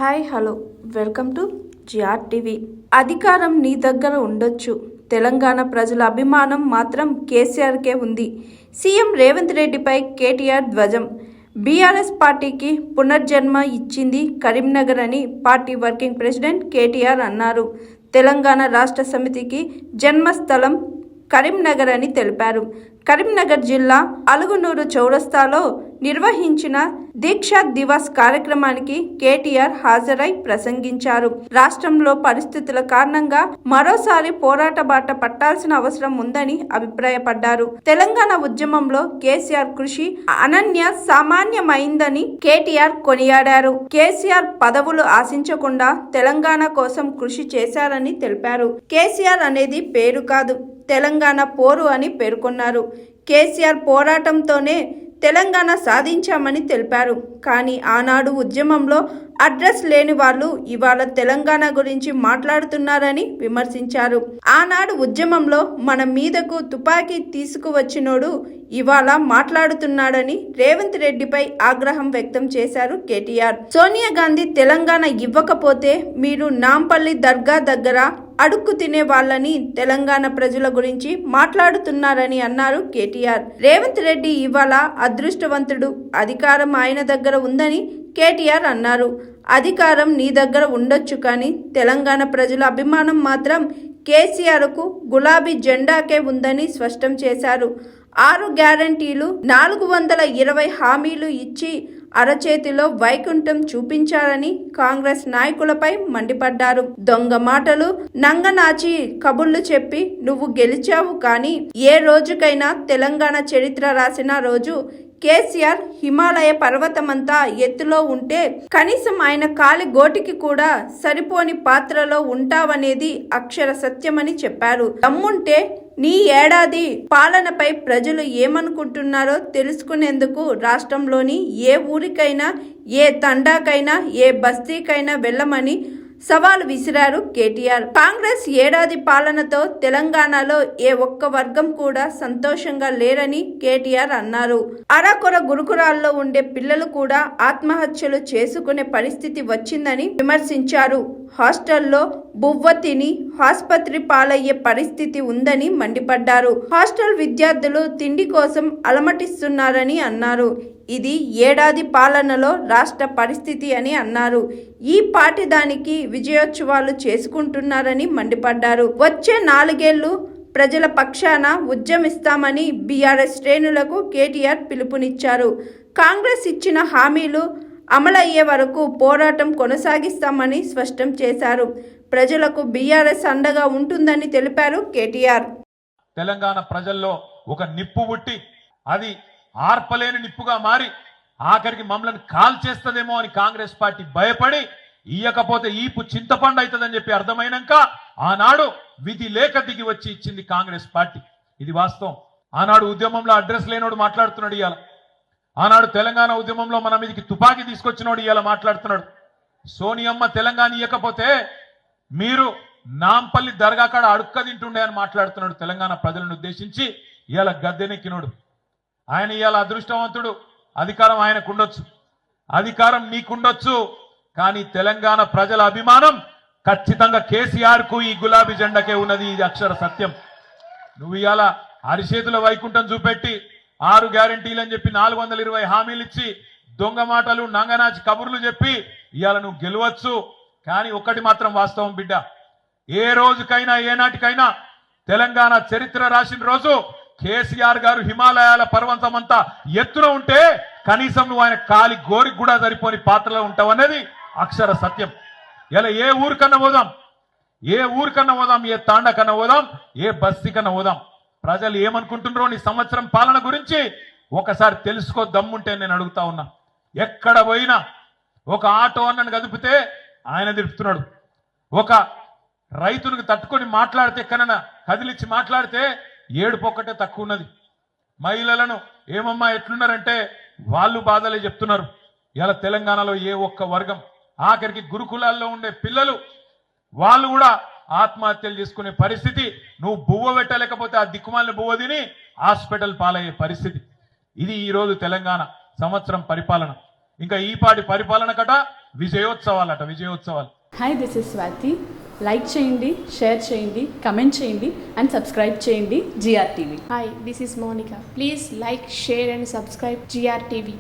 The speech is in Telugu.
Hi hello welcome to GR TV. అధికారం నీ దగ్గర ఉండొచ్చు, తెలంగాణ ప్రజల అభిమానం మాత్రం కేసీఆర్కే ఉంది. సీఎం రేవంత్ రెడ్డిపై కేటీఆర్ ధ్వజం. బీఆర్ఎస్ పార్టీకి పునర్జన్మ ఇచ్చింది కరీంనగర్ అని పార్టీ వర్కింగ్ ప్రెసిడెంట్ కేటీఆర్ అన్నారు. తెలంగాణ రాష్ట్ర సమితికి జన్మస్థలం కరీంనగర్ అని తెలిపారు. కరీంనగర్ జిల్లా అలుగునూరు చౌరస్తాలో నిర్వహించిన దీక్షా దివాస్ కార్యక్రమానికి కేటీఆర్ హాజరై ప్రసంగించారు. రాష్ట్రంలో పరిస్థితుల కారణంగా మరోసారి పోరాట బాట పట్టాల్సిన అవసరం ఉందని అభిప్రాయపడ్డారు. తెలంగాణ ఉద్యమంలో కేసీఆర్ కృషి అనన్య సామాన్యమైందని కేటీఆర్ కొనియాడారు. కేసీఆర్ పదవులు ఆశించకుండా తెలంగాణ కోసం కృషి చేశారని తెలిపారు. కేసీఆర్ అనేది పేరు కాదు, తెలంగాణ పోరు అని పేర్కొన్నారు. కేసీఆర్ పోరాటంతోనే తెలంగాణ సాధించామని తెలిపారు. కానీ ఆనాడు ఉద్యమంలో అడ్రస్ లేని వాళ్ళు ఇవాళ తెలంగాణ గురించి మాట్లాడుతున్నారని విమర్శించారు. ఆనాడు ఉద్యమంలో మన మీదకు తుపాకీ తీసుకువచ్చినోడు ఇవాళ మాట్లాడుతున్నాడని రేవంత్ రెడ్డిపై ఆగ్రహం వ్యక్తం చేశారు కేటీఆర్. సోనియా గాంధీ తెలంగాణ ఇవ్వకపోతే మీరు నాంపల్లి దర్గా దగ్గర అడుక్కు తినే వాళ్ళని తెలంగాణ ప్రజల గురించి మాట్లాడుతున్నారని అన్నారు కేటీఆర్. రేవంత్ రెడ్డి ఇవాళ అదృష్టవంతుడు, అధికారం ఆయన దగ్గర ఉందని కేటీఆర్ అన్నారు. అధికారం నీ దగ్గర ఉండొచ్చు, కానీ తెలంగాణ ప్రజల అభిమానం మాత్రం కేసీఆర్కు గులాబీ జెండాకే ఉందని స్పష్టం చేశారు. 6 గ్యారంటీలు 420 హామీలు ఇచ్చి అరచేతిలో వైకుంఠం చూపించారని కాంగ్రెస్ నాయకులపై మండిపడ్డారు. దొంగ మాటలు, నంగనాచి కబుర్లు చెప్పి నువ్వు గెలిచావు, కానీ ఏ రోజుకైనా తెలంగాణ చరిత్ర రాసిన రోజు కేసీఆర్ హిమాలయ పర్వతమంతా ఎత్తులో ఉంటే కనీసం ఆయన కాలి గోటికి కూడా సరిపోని పాత్రలో ఉంటావనేది అక్షర సత్యమని చెప్పారు. దమ్ముంటే నీ ఏడాది పాలనపై ప్రజలు ఏమనుకుంటున్నారో తెలుసుకునేందుకు రాష్ట్రంలోని ఏ ఊరికైనా, ఏ తండాకైనా, ఏ బస్తీకైనా వెళ్ళమని సవాల్ విసిరారు కేటీఆర్. కాంగ్రెస్ ఏడాది పాలనతో తెలంగాణలో ఏ ఒక్క వర్గం కూడా సంతోషంగా లేరని కేటీఆర్ అన్నారు. అరకొర గురుకులాల్లో ఉండే పిల్లలు కూడా ఆత్మహత్యలు చేసుకునే పరిస్థితి వచ్చిందని విమర్శించారు. హాస్టల్లో బువ్వ తిని ఆసుపత్రి పాలయ్యే పరిస్థితి ఉందని మండిపడ్డారు. హాస్టల్ విద్యార్థులు తిండి కోసం అలమటిస్తున్నారని అన్నారు. ఇది ఏడాది పాలనలో రాష్ట్ర పరిస్థితి అని అన్నారు. ఈ పార్టీ దానికి విజయోత్సవాలు చేసుకుంటున్నారని మండిపడ్డారు. వచ్చే 4 ఏళ్లు ప్రజల పక్షాన ఉద్యమిస్తామని బీఆర్ఎస్ శ్రేణులకు కేటీఆర్ పిలుపునిచ్చారు. కాంగ్రెస్ ఇచ్చిన హామీలు అమలయ్యే వరకు పోరాటం కొనసాగిస్తామని స్పష్టం చేశారు. ప్రజలకు బీఆర్ఎస్ అండగా ఉంటుందని తెలిపారు కేటీఆర్. తెలంగాణ ప్రజల్లో ఒక నిప్పు పుట్టి అది ఆర్పలేని నిప్పుగా మారి ఆఖరికి మమ్మల్ని కాల్ చేస్తదేమో అని కాంగ్రెస్ పార్టీ భయపడి ఇయ్యకపోతే ఈపు చింతపండు అవుతుందని చెప్పి అర్థమైనాక ఆనాడు విధి లేక దిగి వచ్చి ఇచ్చింది కాంగ్రెస్ పార్టీ. ఇది వాస్తవం. ఆనాడు ఉద్యమంలో అడ్రస్ లేనోడు మాట్లాడుతున్నాడు ఇవాళ. ఆనాడు తెలంగాణ ఉద్యమంలో మన మీదకి తుపాకీ తీసుకొచ్చినోడు ఇవాళ మాట్లాడుతున్నాడు. సోనియమ్మ తెలంగాణ ఇయ్యకపోతే మీరు నాంపల్లి దర్గా కాడ అడుక్క తింటుండే అని మాట్లాడుతున్నాడు. తెలంగాణ ప్రజలను ఉద్దేశించి ఇవాళ గద్దెనెక్కినోడు ఆయన. ఇవాళ అదృష్టవంతుడు, అధికారం ఆయనకుండొచ్చు, అధికారం నీకుండొచ్చు, కానీ తెలంగాణ ప్రజల అభిమానం ఖచ్చితంగా కేసీఆర్ కు ఈ గులాబీ జెండాకే ఉన్నది. ఇది అక్షర సత్యం. నువ్వు ఇవాళ అరిచేతుల వైకుంఠం చూపెట్టి 6 గ్యారంటీలు అని చెప్పి 420 హామీలు ఇచ్చి దొంగ మాటలు, నంగనాచి కబుర్లు చెప్పి ఇవాళ నువ్వు గెలవచ్చు. కానీ ఒక్కటి మాత్రం వాస్తవం బిడ్డ, ఏ రోజుకైనా ఏ నాటికైనా తెలంగాణ చరిత్ర రాసిన రోజు కేసీఆర్ గారు హిమాలయాల పర్వతమంతా ఎత్తున ఉంటే కనీసం నువ్వు ఆయన కాలి గోరికి కూడా సరిపోని పాత్రలో ఉంటావు అనేది అక్షర సత్యం. ఇలా ఏ ఊరికన్నా పోదాం, ఏ ఊరికన్నా పోదాం, ఏ తాండా కన్నా పోదాం, ఏ బస్తీ కన్నా పోదాం, ప్రజలు ఏమనుకుంటున్నారో నీ సంవత్సరం పాలన గురించి ఒకసారి తెలుసుకో. దమ్ముంటే నేను అడుగుతా ఉన్నా. ఎక్కడ పోయినా ఒక ఆటో అన్నను కదిపితే ఆయన తిప్పుతున్నాడు, ఒక రైతునికి తట్టుకొని మాట్లాడితే ఎక్కడన్నా కదిలిచ్చి మాట్లాడితే ఏడుపు ఒక్కటే తక్కువ ఉన్నది. మహిళలను ఏమమ్మా ఎట్లున్నారంటే వాళ్ళు బాధలే చెప్తున్నారు. ఇలా తెలంగాణలో ఏ ఒక్క వర్గం, ఆఖరికి గురుకులాల్లో ఉండే పిల్లలు వాళ్ళు కూడా ఆత్మహత్యలు చేసుకునే పరిస్థితి. నువ్వు బువ్వ పెట్టలేకపోతే ఆ దిక్కుమాలిన బువ్వ తిని హాస్పిటల్ పాలయ్యే పరిస్థితి. ఇది ఈరోజు తెలంగాణ సంవత్సరం పరిపాలన. ఇంకా ఈ పాటి పరిపాలన కట విజయోత్సవాలు. Hi, this is Swathi. Like చేయండి, షేర్ చేయండి, కమెంట్ చేయండి అండ్ సబ్స్క్రైబ్ చేయండి GRTV. Hi, this is Monica. Please like, share and subscribe GRTV.